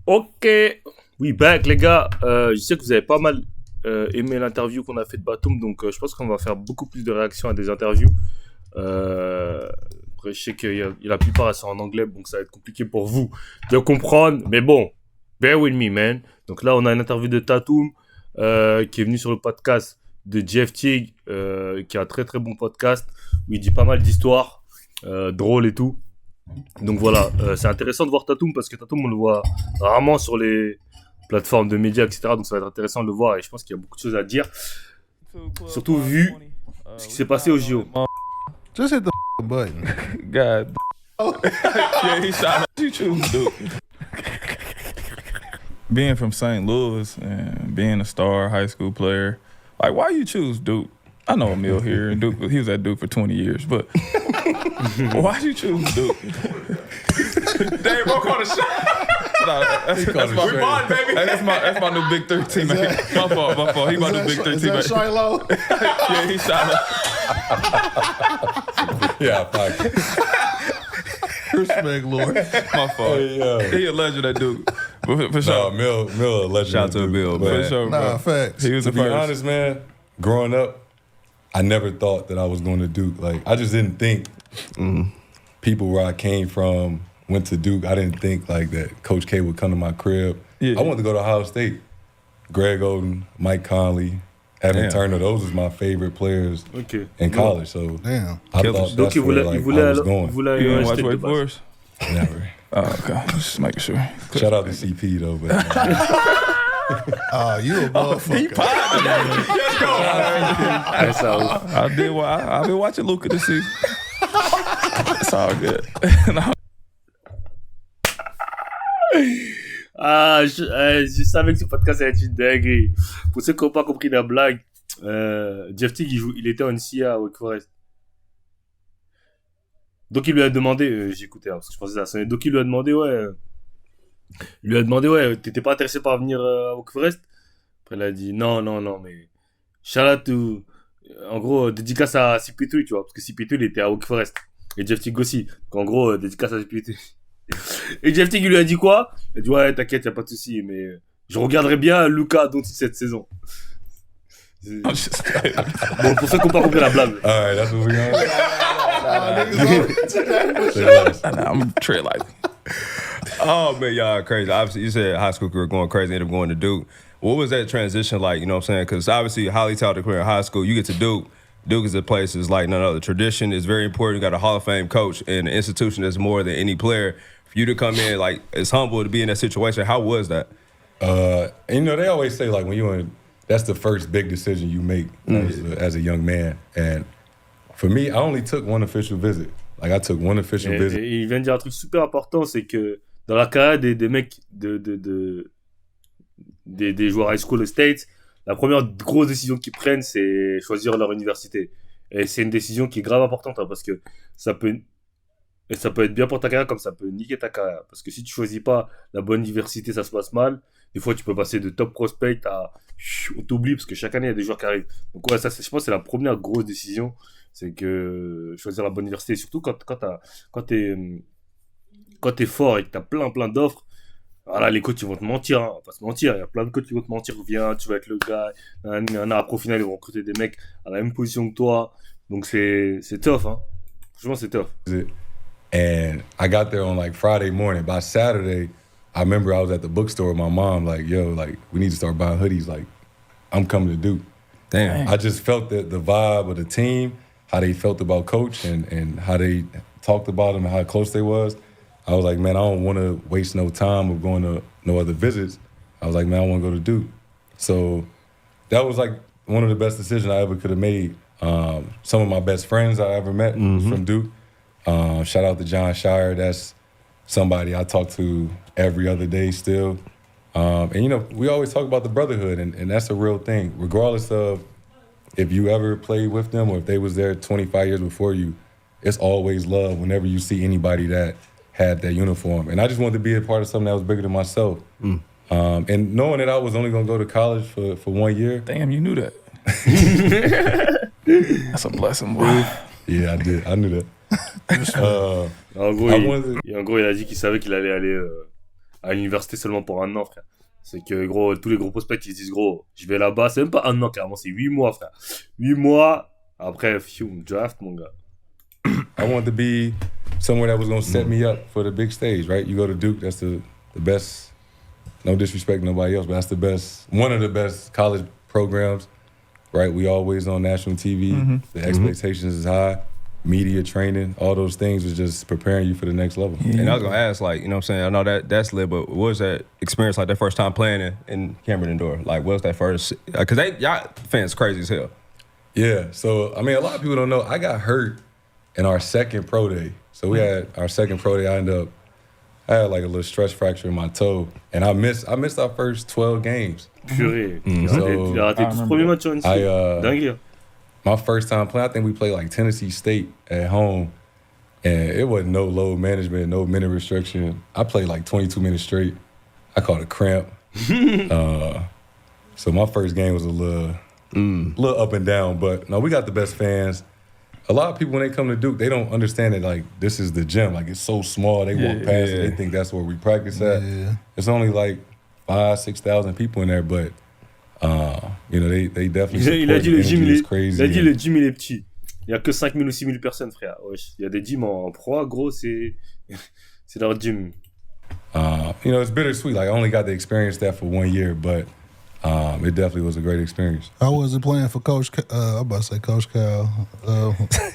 Ok, we back les gars. Je sais que vous avez pas mal aimé l'interview qu'on a fait de Tatum, donc je pense qu'on va faire beaucoup plus de réactions à des interviews. Après, je sais que la plupart elles sont en anglais, donc ça va être compliqué pour vous de comprendre. Mais bon, bear with me, man. Donc là, on a une interview de Tatum qui est venu sur le podcast de Jeff Teague, qui a un très très bon podcast où il dit pas mal d'histoires drôles et tout. Donc voilà, c'est intéressant de voir Tatum parce que Tatum on le voit rarement sur les plateformes de médias, etc. Donc ça va être intéressant de le voir et je pense qu'il y a beaucoup de choses à dire. Surtout vu ce qui s'est passé au JO. Just hit the button. God. Yeah, he shot. You choose Duke. Being from St. Louis and being a star high school player, like why you choose Duke? I know Emil here, and Duke. He was at Duke for 20 years, but why'd you choose Duke? Dave, bro, caught a shot. That's my bond, baby. That's my new Big 3 teammate. My fault. He my new Big 3 teammate. Is that Shiloh? Yeah, he's Shiloh. Yeah, fuck. Respect, Lord. My fault. Hey, He a legend at Duke. For sure. No, Mill a legend. Shout out to Bill. For sure, Nah, bro. facts. He was To the be first. honest, man, growing up, I never thought that I was going to Duke. Like, I just didn't think people where I came from went to Duke. I didn't think like that Coach K would come to my crib. Yeah. I wanted to go to Ohio State. Greg Oden, Mike Conley, Evan Damn. Turner, those was my favorite players Ok. in college. So Damn. I Killers. thought Donc that's where like, I was il going. voulait You didn't watch acheter de Wake base. Forest? Never. Oh, okay. Just making sure. Shout out to CP though, but Oh, you a motherfucker. That's how. I've been watching Luka this season. It's all good. No. Ah, je savais que ce podcast allait être une dinguerie. Pour ceux qui n'ont pas compris la blague, Jeff Teague, il était en NCA à Wake Forest. Donc il lui a demandé, j'écoutais parce que je pensais que ça sonnait. Donc il lui a demandé, t'étais pas intéressé par venir à Wake Forest? Après il a dit non, mais shout out to, en gros, dédicace à CP3, tu vois, parce que CP3 il était à Wake Forest. Et Jeff Teague aussi. Donc en gros, dédicace à CP3. Et Jeff Teague il lui a dit quoi? Il a dit ouais, t'inquiète, y a pas de souci, mais je regarderai bien Luka Doncic cette saison. Bon, pour ceux qui n'ont pas compris la blague. all right, that's what we on. I'm tread like. Oh man, y'all are crazy. Obviously, you said high school career going crazy, ended up going to Duke. What was that transition like? You know what I'm saying? Because obviously, highly talented career in high school, you get to Duke. Duke is a place that's like none other. Tradition is very important. You got a Hall of Fame coach and an institution that's more than any player. For you to come in, like, it's humble to be in that situation. How was that? And, you know, they always say like when you're in, that's the first big decision you make as a young man. And for me, I only took one official visit. Like I took one official visit. Et il vient de dire un truc super important, c'est que dans la carrière des mecs des joueurs high school aux States, la première grosse décision qu'ils prennent, c'est choisir leur université. Et c'est une décision qui est grave importante, hein, parce que ça peut être bien pour ta carrière comme ça peut niquer ta carrière. Parce que si tu choisis pas la bonne université, ça se passe mal. Des fois, tu peux passer de top prospect à on t'oublie parce que chaque année, il y a des joueurs qui arrivent. Donc ouais, ça, je pense que c'est la première grosse décision. C'est que choisir la bonne université. Et surtout quand t'es fort et que t'as plein d'offres, voilà, les coachs ils vont te mentir, hein. On va pas se mentir. Il y a plein de coachs qui vont te mentir. Viens, tu vas être le gars. Après, au final, ils vont recruter des mecs à la même position que toi. Donc c'est tough, hein. Franchement, c'est tough. And I got there on like Friday morning. By Saturday, I remember I was at the bookstore with my mom, like, yo, like, we need to start buying hoodies. Like, I'm coming to Duke. Damn. I just felt that the vibe of the team, how they felt about Coach and how they talked about him and how close they was. I was like, man, I don't want to waste no time of going to no other visits. I was like, man, I want to go to Duke. So that was like one of the best decisions I ever could have made. Some of my best friends I ever met was from Duke. Shout out to John Shire. That's somebody I talk to every other day still. And, you know, we always talk about the brotherhood, and that's a real thing. Regardless of if you ever played with them or if they was there 25 years before you, it's always love whenever you see anybody that had that uniform. And I just wanted to be a part of something that was bigger than myself. And knowing that I was only going to go to college for 1 year. Damn, you knew that. That's a blessing, boy. Yeah, I did. I knew that. En gros, il a dit qu'il savait qu'il allait aller à l'université seulement pour un an, frère. C'est que, gros, tous les gros prospects, ils se disent, gros, je vais là-bas. C'est même pas un an, carrément, c'est 8 mois, frère. 8 mois, après, draft, mon gars. I wanted to be somewhere that was going to set me up for the big stage, right? You go to Duke, that's the best, no disrespect to nobody else, but that's the best, one of the best college programs, right? We always on national TV. The expectations is high. Media training, all those things was just preparing you for the next level. Yeah. And I was gonna ask, like, you know what I'm saying? I know that's lit, but what was that experience like? That first time playing in Cameron Indoor, like, what was that first? Because y'all fans crazy as hell. Yeah. So I mean, a lot of people don't know. I got hurt in our second pro day. So we had our second pro day. I had like a little stress fracture in my toe, and I missed our first 12 games. Purée. Il a raté tout ce premier match en NCAA. Dingue. My first time playing, I think we played like Tennessee State at home, and it wasn't no load management, no minute restriction. I played like 22 minutes straight. I caught a cramp. So my first game was a little up and down, but no, we got the best fans. A lot of people, when they come to Duke, they don't understand that, like, this is the gym. Like, it's so small. They walk past it. They think that's where we practice at. Yeah. It's only like 5,000-6,000 people in there, but you know, they definitely support. Il a dit the le gym, energy is crazy. il a dit le gym, il est petit. Il y a que 5 000 ou 6 000 personnes, frère. Wesh. Il y a des gyms en pro, gros, c'est leur gym. You know, it's bittersweet. Like, I only got to experience that for 1 year, but it definitely was a great experience. How was it playing for Coach? I'm about to say Coach Cal,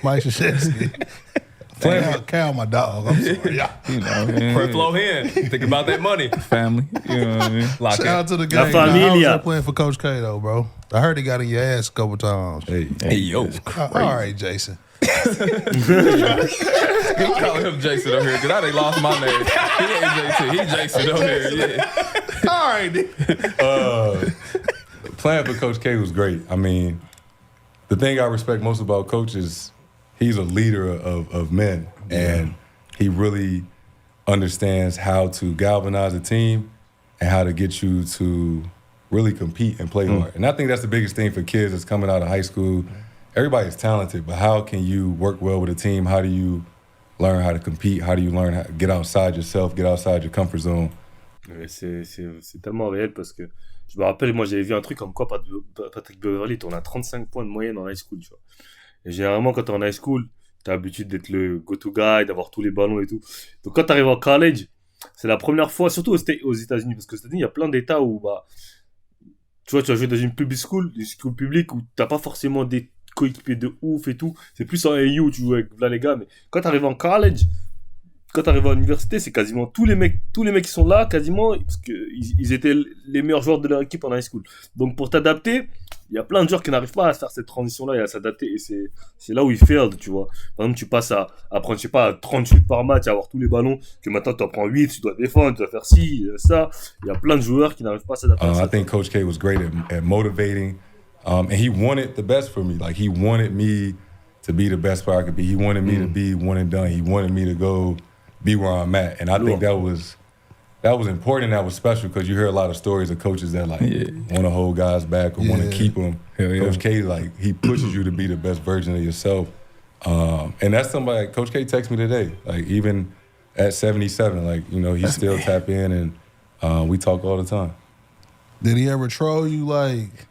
Mike Krzyzewski. Cal, my dog. I'm sorry. Yeah. You know, first flow hand. Think about that money. Family. You know what I mean? Shout out to the game. How was that playing for Coach K, though, bro? I heard he got in your ass a couple times. Hey, yo. All right, Jason. You calling him Jason over here, because I done lost my name. He ain't Jason. He Jason over here, yeah. All right. Playing for Coach K was great. I mean, the thing I respect most about Coach is he's a leader of men, and he really understands how to galvanize a team and how to get you to really compete and play hard. And I think that's the biggest thing for kids that's coming out of high school. Everybody's talented, but how can you work well with a team? How do you learn how to compete? How do you learn how to get outside yourself, get outside your comfort zone? C'est tellement réel parce que je me rappelle, moi j'avais vu un truc comme quoi Patrick Beverley tourne à 35 points de moyenne en high school, tu vois. Et généralement, quand t'es en high school, t'as l'habitude d'être le go-to guy, d'avoir tous les ballons et tout. Donc quand t'arrives en college, c'est la première fois, surtout aux États-Unis, parce qu'aux États-Unis, il y a plein d'États où, bah, tu vois, tu vas jouer dans une public school, une school publique où t'as pas forcément des coéquipiers de ouf et tout. C'est plus en AU où tu joues avec là les gars. Mais quand t'arrives en college, quand t'arrives à l'université, c'est quasiment tous les mecs qui sont là, quasiment, parce qu'ils étaient les meilleurs joueurs de leur équipe en high school. Donc pour t'adapter, il y a plein de joueurs qui n'arrivent pas à faire cette transition-là et à s'adapter. Et c'est là où ils failent, tu vois. Par exemple, tu passes à prendre, je sais pas, 30 shoots par match, à avoir tous les ballons, que maintenant tu en prends 8, tu dois défendre, tu dois faire ci, ça. Il y a plein de joueurs qui n'arrivent pas à s'adapter. I think Coach K was great at motivating. And he wanted the best for me. Like, he wanted me to be the best player I could be. He wanted me to be one and done. He wanted me to go be where I'm at. And I think that was important and that was special because you hear a lot of stories of coaches that, like, want to hold guys back or want to keep them. Coach K, like, he pushes you to be the best version of yourself. And that's somebody, Coach K texts me today, like, even at 77, like, you know, he still tap in and we talk all the time. Did he ever troll you, like,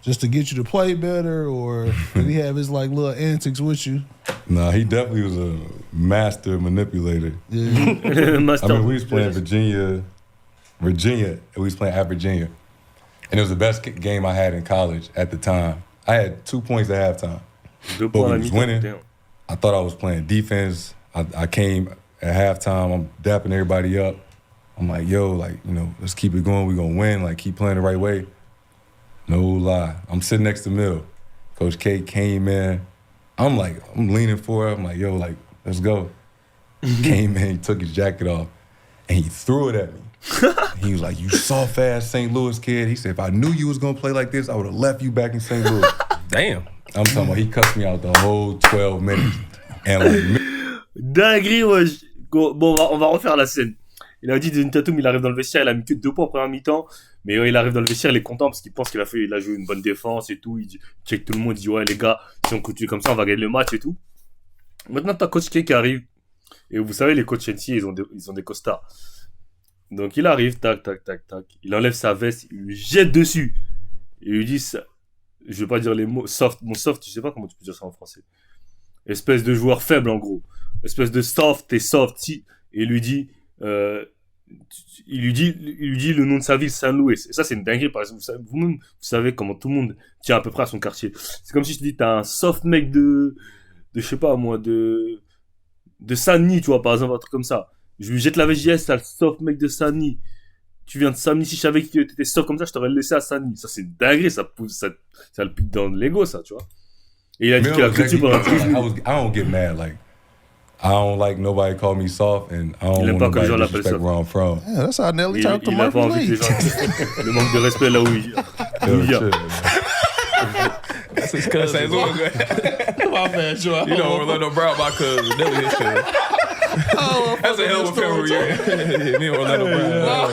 just to get you to play better, or did he have his, like, little antics with you? Nah, he definitely was a master manipulator. Yeah. I mean, we was playing Virginia, and we was playing at Virginia. And it was the best game I had in college at the time. I had 2 points at halftime. But we was winning. I thought I was playing defense. I came at halftime. I'm dapping everybody up. I'm like, yo, like, you know, let's keep it going. We're going to win. Like, keep playing the right way. No lie. I'm sitting next to Middle. Coach K came in. I'm leaning forward. I'm like, yo, like, let's go. Came in, he took his jacket off, and he threw it at me. He was like, you soft-ass St. Louis kid. He said, if I knew you was going to play like this, I would have left you back in St. Louis. Damn. I'm talking about he cussed me out the whole 12 minutes. And like, dinguerie, wesh. Bon, on va refaire la scène. Il a dit Tatum, il arrive dans le vestiaire, il a mis que 2 points en première mi-temps, mais il arrive dans le vestiaire, il est content parce qu'il pense qu'il a joué une bonne défense et tout. Il check tout le monde, il dit ouais les gars, si on continue comme ça, on va gagner le match et tout. Maintenant t'as Coach K qui arrive, et vous savez les coachs NCAA, ils ont des costards. Donc il arrive, tac. Il enlève sa veste, il lui jette dessus. Il lui dit ça. Je vais pas dire les mots. Soft, mon soft, je sais pas comment tu peux dire ça en français. Espèce de joueur faible en gros. Espèce de soft, t'es soft. Si. Et il lui dit le nom de sa ville, Saint-Louis. Et ça, c'est une dinguerie, par exemple. Vous-même, vous savez comment tout le monde tient à peu près à son quartier. C'est comme si je te dis, t'as un soft mec de je sais pas moi, de Saint-Denis, tu vois, par exemple, un truc comme ça. Je lui jette la VJS, t'as le soft mec de Saint-Denis. Tu viens de Saint-Denis, si je savais que t'étais soft comme ça, je t'aurais laissé à Saint-Denis. Ça, c'est une dinguerie, ça le pique dans l'ego, ça, tu vois. Et il a dit qu'il a cru pendant I don't get mad, like, I don't like nobody call me soft, and I don't want nobody to disrespect where I'm from. Yeah, that's how Nelly talked to Il a pas Murphy envie que les Lee. gens le manque de respect là où il vient. That's his cousin. My bad, Joe. You know, Orlando Brown, my cousin. That was his cousin. That's a hell of a family reunion. Me and Orlando Brown.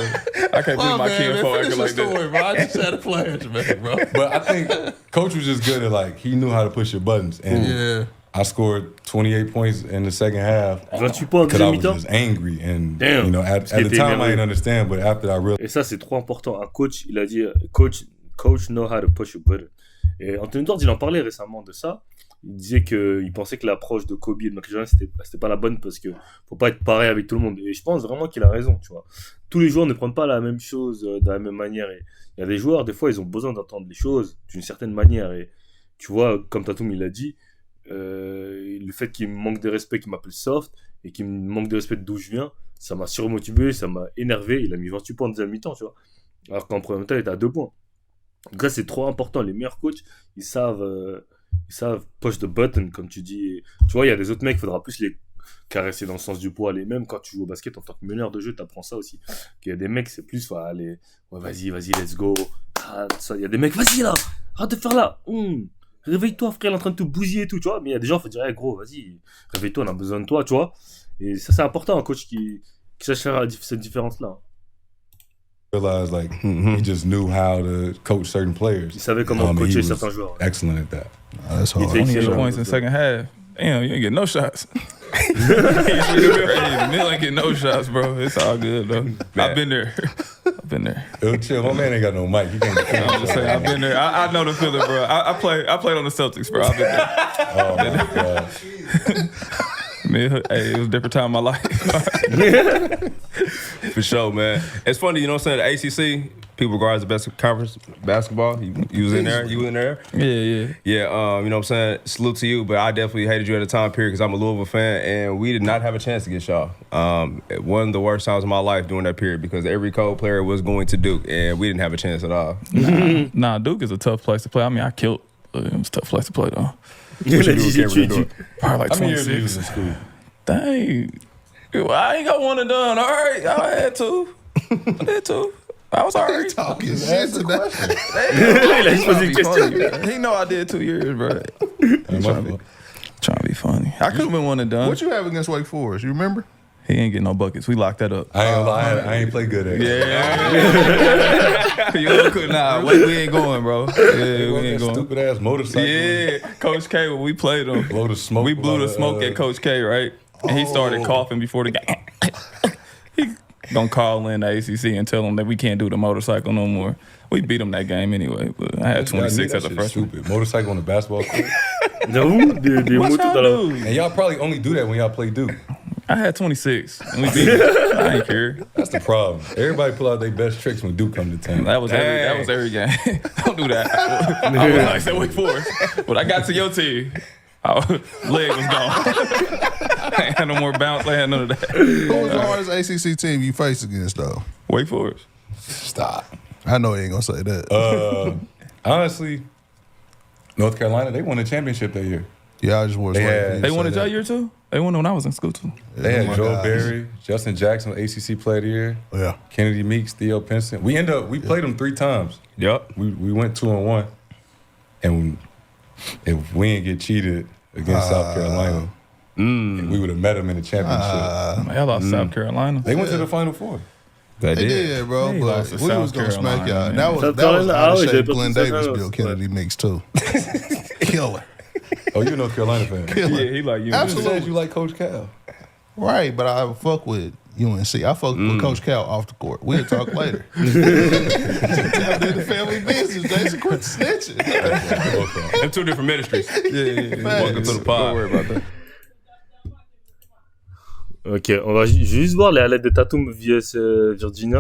I can't believe my kinfolk acting like that. Bro. I just had a flashback, bro. But I think Coach was just good at, like, he knew how to push your buttons. And Yeah. I scored 28 points in the second half 28 points en because I deuxième was mi-temps. just angry. And, Damn. you know, at the time, I didn't understand. But after I realized... Et ça, c'est trop important. Un coach, il a dit, coach know how to push your button. Et Anthony Edwards, il en parlait récemment de ça. Il disait qu'il pensait que l'approche de Kobe et de Michael Jordan, c'était pas la bonne parce que faut pas être pareil avec tout le monde. Et je pense vraiment qu'il a raison, tu vois. Tous les joueurs ne prennent pas la même chose de la même manière. Et il y a des joueurs, des fois, ils ont besoin d'entendre les choses d'une certaine manière. Et tu vois, comme Tatum, il l'a dit, le fait qu'il me manque de respect, qu'il m'appelle soft, et qu'il me manque de respect d'où je viens, ça m'a surmotivé, ça m'a énervé. Il a mis 28 points en deuxième mi-temps, tu vois. Alors qu'en premier temps, il était à 2 points. Donc là, c'est trop important. Les meilleurs coachs, ils savent push the button, comme tu dis. Et, tu vois, il y a des autres mecs, il faudra plus les caresser dans le sens du poil. Et même quand tu joues au basket en tant que meneur de jeu, tu apprends ça aussi. Il y a des mecs, c'est plus, allez, ouais, vas-y, let's go. Ah, ça. Il y a des mecs, vas-y là, arrête de faire là. Réveille-toi, frère, il est en train de te bousiller et tout, tu vois. Mais il y a des gens, il faut dire, hey, gros, vas-y, réveille-toi, on a besoin de toi, tu vois. Et ça, c'est important, un coach qui sache faire cette différence-là. Realized, like, he just knew how to coach certain players. Il savait comment He coacher was certains joueurs. excellent at that. That's hard. 28 points in the second half. Damn, you ain't get no shots. Mill ain't get no shots, bro. It's all good, though. I've been there. Yo, chill, my man ain't got no mic. He can't defend. I'm just saying, I've been there. I know the feeling, bro. I played on the Celtics, bro. I've been there. Oh, my God. Man, hey, it was a different time in my life. For sure, man. It's funny, you know what I'm saying? The ACC, people regard as the best conference basketball. You was in there. You was in there. Yeah. Yeah, you know what I'm saying? Salute to you, but I definitely hated you at the time period because I'm a Louisville fan, and we did not have a chance to get y'all. One of the worst times of my life during that period because every Cole player was going to Duke, and we didn't have a chance at all. Nah, Duke is a tough place to play. I mean, I killed. It was a tough place to play, though. What you do with Cameron Durant? Probably like How many years 26. you was in school? Dang. I ain't got one and done. All right. I had to. I did too. I was all right. Talking shit to that. Il a juste posé une question. He know I did 2 years, bro. Trying to be funny. I could have been one and done. What you have against Wake Forest? You remember? He ain't getting no buckets. We locked that up. I ain't gonna lie, I ain't play good at it. Yeah. Nah, we ain't going, bro. Yeah, we ain't going. Stupid ass motorcycle. Yeah, Coach K, when we played him, Blow the smoke. we blew the smoke at Coach K, right? And he started coughing before the game. He gonna call in the ACC and tell him that we can't do the motorcycle no more. We beat him that game anyway, but I had 26 as a freshman. Stupid. Motorcycle on the basketball court. J'avoue, des What motos y'all dans la... do? And y'all probably only do that when y'all play Duke. I had 26 and we beat him. I ain't care. That's the problem. Everybody pull out their best tricks when Duke come to town. That was every game. Don't do that. I was nice at Wake Forest, but I got to your team. Leg was gone. I ain't had no more bounce. I had none of that. Who was the hardest ACC team you faced against, though? Wake Forest. Stop. I know he ain't gonna say that. Honestly, North Carolina, they won the championship that year. Yeah, I just was They waiting had- for you to They say won it that. that year too? They won it when I was in school too. They Oh had my Joel God. Berry, Justin Jackson, ACC Player of the Year, Yeah. Kennedy Meeks, Theo Pinson. We played them 3 times. Yup. We went 2-1, and if we didn't get cheated against South Carolina, we would have met them in the championship. Man, I lost South Carolina. They went to the Final Four. They They did. did, bro. They but lost to we South was gonna smack Carolina, y'all. man. That was South out Carolina, of oh, shape. j'ai Glenn pas Davis pensé built ça, Kennedy Meeks too. Killer. Oh, you're a North Carolina fan. Yeah, he like you. Absolutely. You said you like Coach Cal. Right, but I fuck with UNC. I fucked with Coach Cal off the court. We'll talk later. Tell the family business, Jason. Quit snitching. And 2 different ministries. Welcome to the pod. Don't worry about that. Ok, on va juste voir les highlights de Tatum vs Virginia.